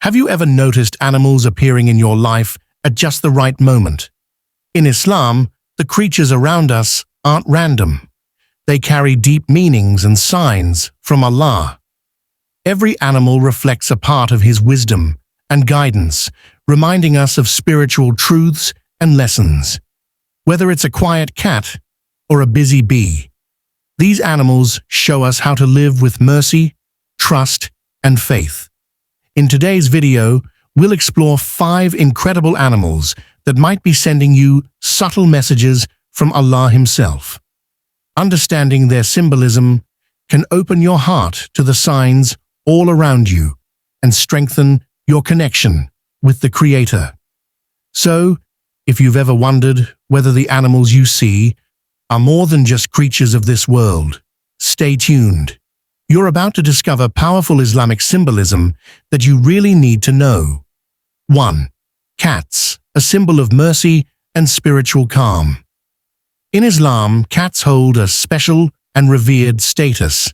Have you ever noticed animals appearing in your life at just the right moment? In Islam, the creatures around us aren't random. They carry deep meanings and signs from Allah. Every animal reflects a part of His wisdom and guidance, reminding us of spiritual truths and lessons. Whether it's a quiet cat or a busy bee, these animals show us how to live with mercy, trust, and faith. In today's video, we'll explore 5 incredible animals that might be sending you subtle messages from Allah Himself. Understanding their symbolism can open your heart to the signs all around you and strengthen your connection with the Creator. So, if you've ever wondered whether the animals you see are more than just creatures of this world, stay tuned. You're about to discover powerful Islamic symbolism that you really need to know. 1. Cats, a symbol of mercy and spiritual calm. In Islam, cats hold a special and revered status.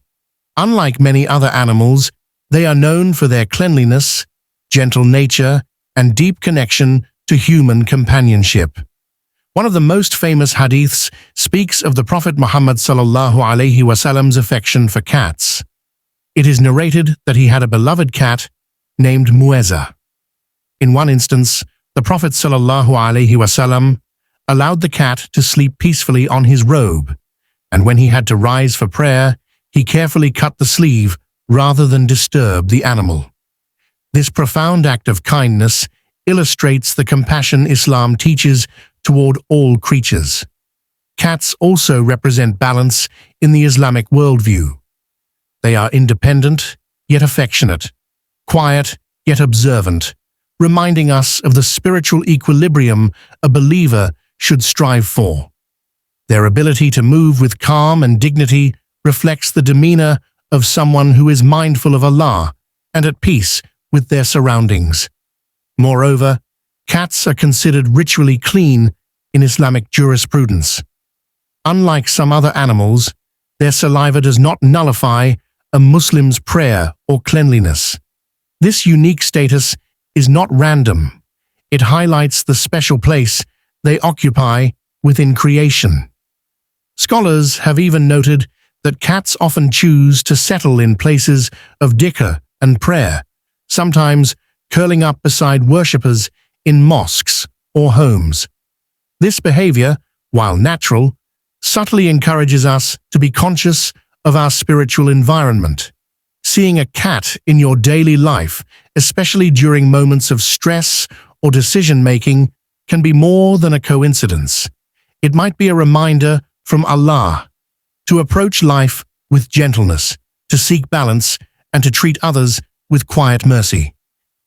Unlike many other animals, they are known for their cleanliness, gentle nature, and deep connection to human companionship. One of the most famous hadiths speaks of the Prophet Muhammad Salallahu Alayhi Wasalam's affection for cats. It is narrated that he had a beloved cat named Muezza. In one instance, the Prophet Salallahu Alayhi Wasalam allowed the cat to sleep peacefully on his robe, and when he had to rise for prayer, he carefully cut the sleeve rather than disturb the animal. This profound act of kindness illustrates the compassion Islam teaches toward all creatures. Cats also represent balance in the Islamic worldview. They are independent, yet affectionate, quiet, yet observant, reminding us of the spiritual equilibrium a believer should strive for. Their ability to move with calm and dignity reflects the demeanor of someone who is mindful of Allah and at peace with their surroundings. Moreover, cats are considered ritually clean in Islamic jurisprudence. Unlike some other animals, their saliva does not nullify a Muslim's prayer or cleanliness. This unique status is not random. It highlights the special place they occupy within creation. Scholars have even noted that cats often choose to settle in places of dhikr and prayer, sometimes curling up beside worshippers in mosques or homes. This behavior, while natural, subtly encourages us to be conscious of our spiritual environment. Seeing a cat in your daily life, especially during moments of stress or decision-making, can be more than a coincidence. It might be a reminder from Allah to approach life with gentleness, to seek balance, and to treat others with quiet mercy.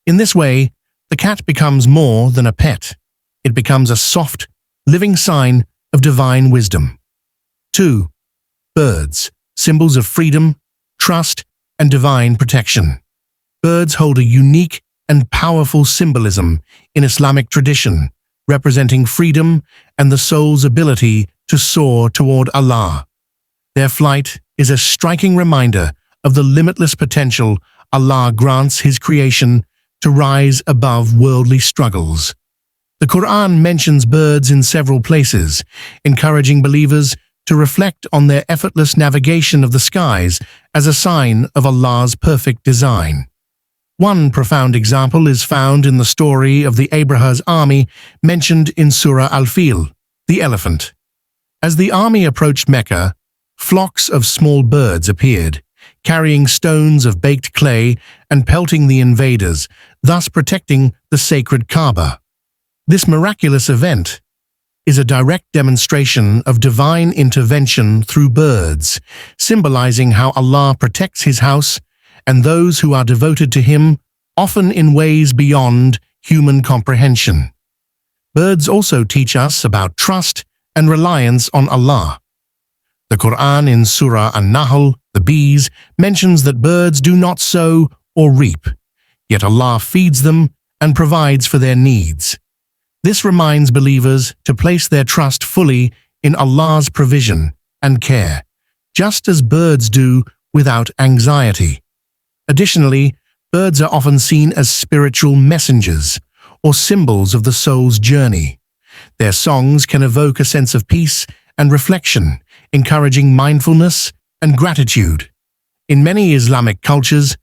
In this way, the cat becomes more than a pet. It becomes a soft, living sign of divine wisdom. 2. Birds, symbols of freedom, trust, and divine protection. Birds hold a unique and powerful symbolism in Islamic tradition, representing freedom and the soul's ability to soar toward Allah. Their flight is a striking reminder of the limitless potential Allah grants His creation to rise above worldly struggles. The Quran mentions birds in several places, encouraging believers to reflect on their effortless navigation of the skies as a sign of Allah's perfect design. One profound example is found in the story of the Abraha's army mentioned in Surah Al-Fil, the elephant. As the army approached Mecca, flocks of small birds appeared, carrying stones of baked clay and pelting the invaders, thus protecting the sacred Kaaba. This miraculous event is a direct demonstration of divine intervention through birds, symbolizing how Allah protects His house and those who are devoted to Him, often in ways beyond human comprehension. Birds also teach us about trust and reliance on Allah. The Quran in Surah An-Nahl, the bees, mentions that birds do not sow or reap, yet Allah feeds them and provides for their needs. This reminds believers to place their trust fully in Allah's provision and care, just as birds do without anxiety. Additionally, Birds are often seen as spiritual messengers or symbols of the soul's journey. Their songs can evoke a sense of peace and reflection, encouraging mindfulness and gratitude. In many Islamic cultures,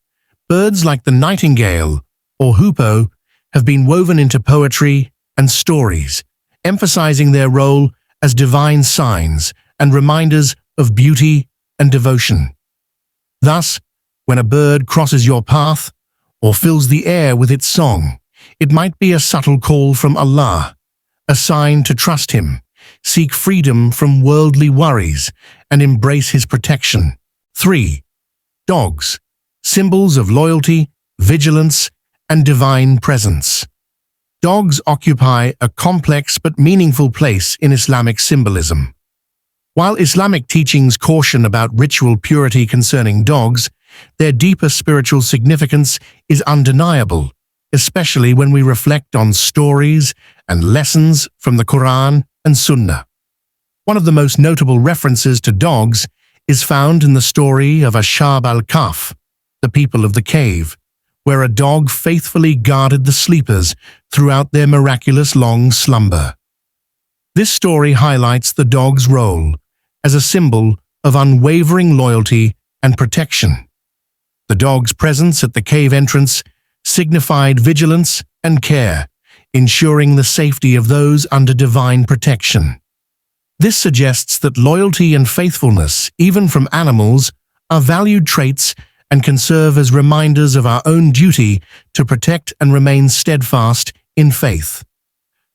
birds like the nightingale or hoopoe have been woven into poetry and stories, emphasizing their role as divine signs and reminders of beauty and devotion. Thus, when a bird crosses your path or fills the air with its song, it might be a subtle call from Allah, a sign to trust Him, seek freedom from worldly worries, and embrace His protection. 3. Dogs, symbols of loyalty, vigilance, and divine presence. Dogs occupy a complex but meaningful place in Islamic symbolism. While Islamic teachings caution about ritual purity concerning dogs, their deeper spiritual significance is undeniable, especially when we reflect on stories and lessons from the Quran and Sunnah. One of the most notable references to dogs is found in the story of Ashab al-Kahf, the people of the cave, where a dog faithfully guarded the sleepers throughout their miraculous long slumber. This story highlights the dog's role as a symbol of unwavering loyalty and protection. The dog's presence at the cave entrance signified vigilance and care, ensuring the safety of those under divine protection. This suggests that loyalty and faithfulness, even from animals, are valued traits and can serve as reminders of our own duty to protect and remain steadfast in faith.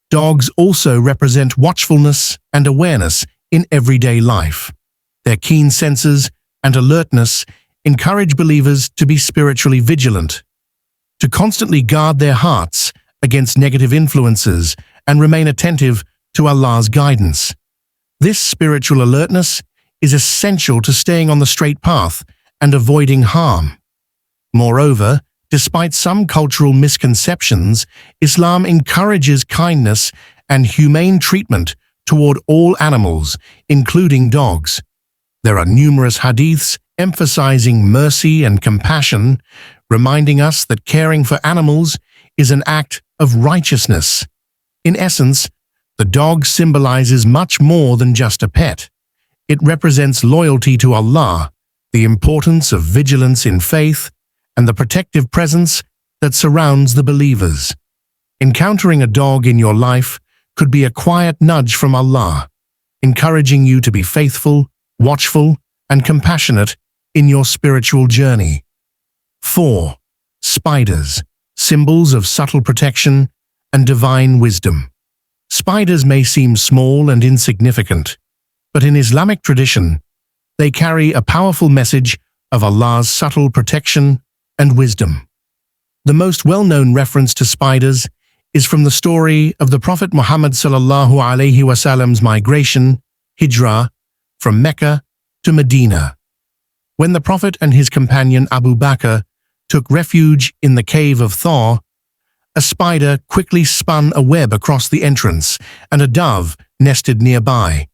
Dogs also represent watchfulness and awareness in everyday life. Their keen senses and alertness encourage believers to be spiritually vigilant, to constantly guard their hearts against negative influences and remain attentive to Allah's guidance. This spiritual alertness is essential to staying on the straight path and avoiding harm. Moreover, despite some cultural misconceptions, Islam encourages kindness and humane treatment toward all animals, including dogs. There are numerous hadiths emphasizing mercy and compassion, reminding us that caring for animals is an act of righteousness. In essence, the dog symbolizes much more than just a pet. It represents loyalty to Allah, the importance of vigilance in faith, and the protective presence that surrounds the believers. Encountering a dog in your life could be a quiet nudge from Allah, encouraging you to be faithful, watchful, and compassionate in your spiritual journey. 4. Spiders, symbols of subtle protection and divine wisdom. Spiders may seem small and insignificant, but in Islamic tradition, they carry a powerful message of Allah's subtle protection and wisdom. The most well-known reference to spiders is from the story of the Prophet Muhammad Salallahu Alayhi Wasalam's migration, hijrah, from Mecca to Medina. When the Prophet and his companion Abu Bakr took refuge in the cave of Thaw, a spider quickly spun a web across the entrance and a dove nested nearby.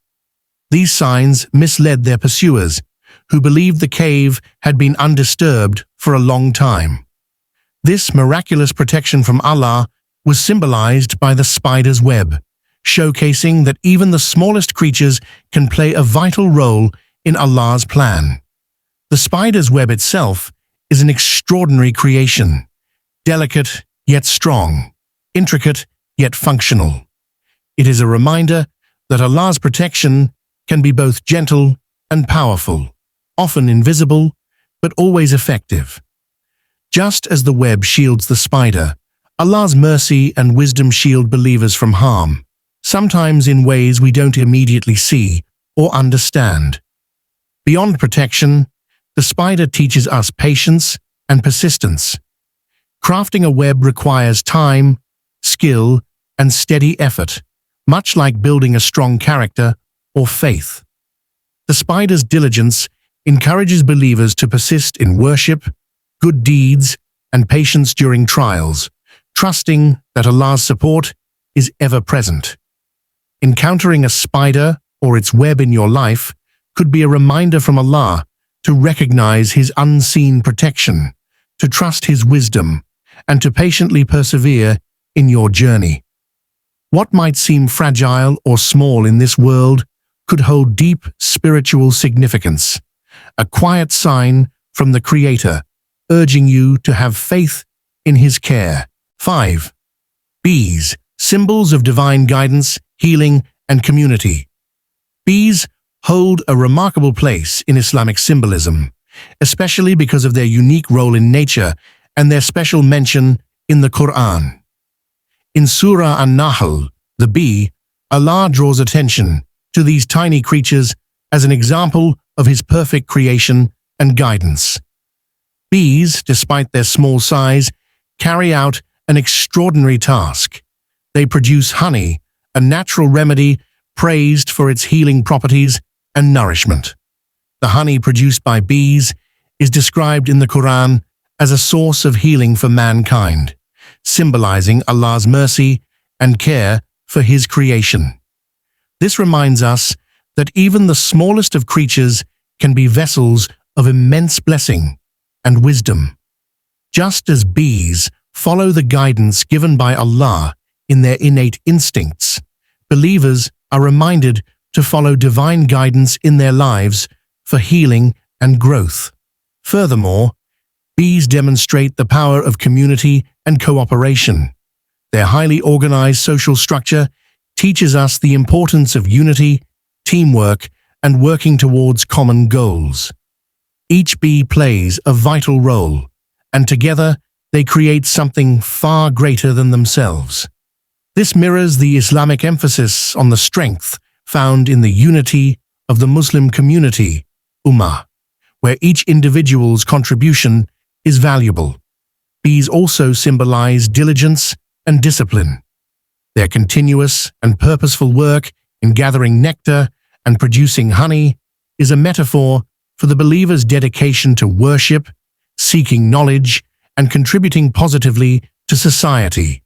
These signs misled their pursuers, who believed the cave had been undisturbed for a long time. This miraculous protection from Allah was symbolized by the spider's web, showcasing that even the smallest creatures can play a vital role in Allah's plan. The spider's web itself is an extraordinary creation, delicate yet strong, intricate yet functional. It is a reminder that Allah's protection can be both gentle and powerful, often invisible, but always effective. Just as the web shields the spider, Allah's mercy and wisdom shield believers from harm, sometimes in ways we don't immediately see or understand. Beyond protection, the spider teaches us patience and persistence. Crafting a web requires time, skill, and steady effort, much like building a strong character or faith. The spider's diligence encourages believers to persist in worship, good deeds, and patience during trials, trusting that Allah's support is ever present. Encountering a spider or its web in your life could be a reminder from Allah to recognize His unseen protection, to trust His wisdom, and to patiently persevere in your journey. What might seem fragile or small in this world could hold deep spiritual significance, a quiet sign from the Creator urging you to have faith in His care. 5. Bees, symbols of divine guidance, healing, and community. Bees hold a remarkable place in Islamic symbolism, especially because of their unique role in nature and their special mention in the Quran. In Surah An-Nahl, the bee, Allah draws attention to these tiny creatures as an example of His perfect creation and guidance. Bees, despite their small size, carry out an extraordinary task. They produce honey, a natural remedy praised for its healing properties and nourishment. The honey produced by bees is described in the Quran as a source of healing for mankind, symbolizing Allah's mercy and care for His creation. This reminds us that even the smallest of creatures can be vessels of immense blessing and wisdom. Just as bees follow the guidance given by Allah in their innate instincts, believers are reminded to follow divine guidance in their lives for healing and growth. Furthermore, bees demonstrate the power of community and cooperation. Their highly organized social structure teaches us the importance of unity, teamwork, and working towards common goals. Each bee plays a vital role, and together they create something far greater than themselves. This mirrors the Islamic emphasis on the strength found in the unity of the Muslim community, Ummah, where each individual's contribution is valuable. Bees also symbolize diligence and discipline. Their continuous and purposeful work in gathering nectar and producing honey is a metaphor for the believer's dedication to worship, seeking knowledge, and contributing positively to society.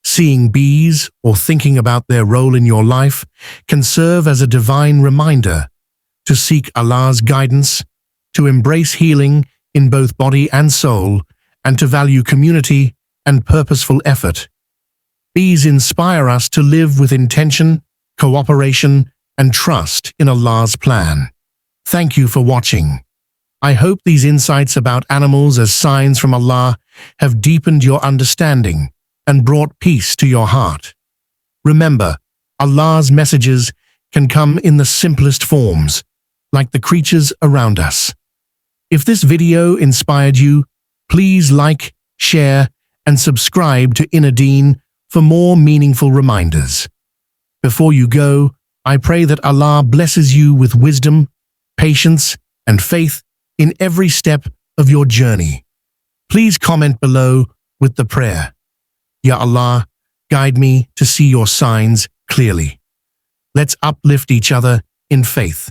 Seeing bees or thinking about their role in your life can serve as a divine reminder to seek Allah's guidance, to embrace healing in both body and soul, and to value community and purposeful effort. Bees inspire us to live with intention, cooperation, and trust in Allah's plan. Thank you for watching. I hope these insights about animals as signs from Allah have deepened your understanding and brought peace to your heart. Remember, Allah's messages can come in the simplest forms, like the creatures around us. If this video inspired you, please like, share, and subscribe to Ineer Deen for more meaningful reminders. Before you go, I pray that Allah blesses you with wisdom, patience, and faith in every step of your journey. Please comment below with the prayer, Ya Allah, guide me to see your signs clearly. Let's uplift each other in faith.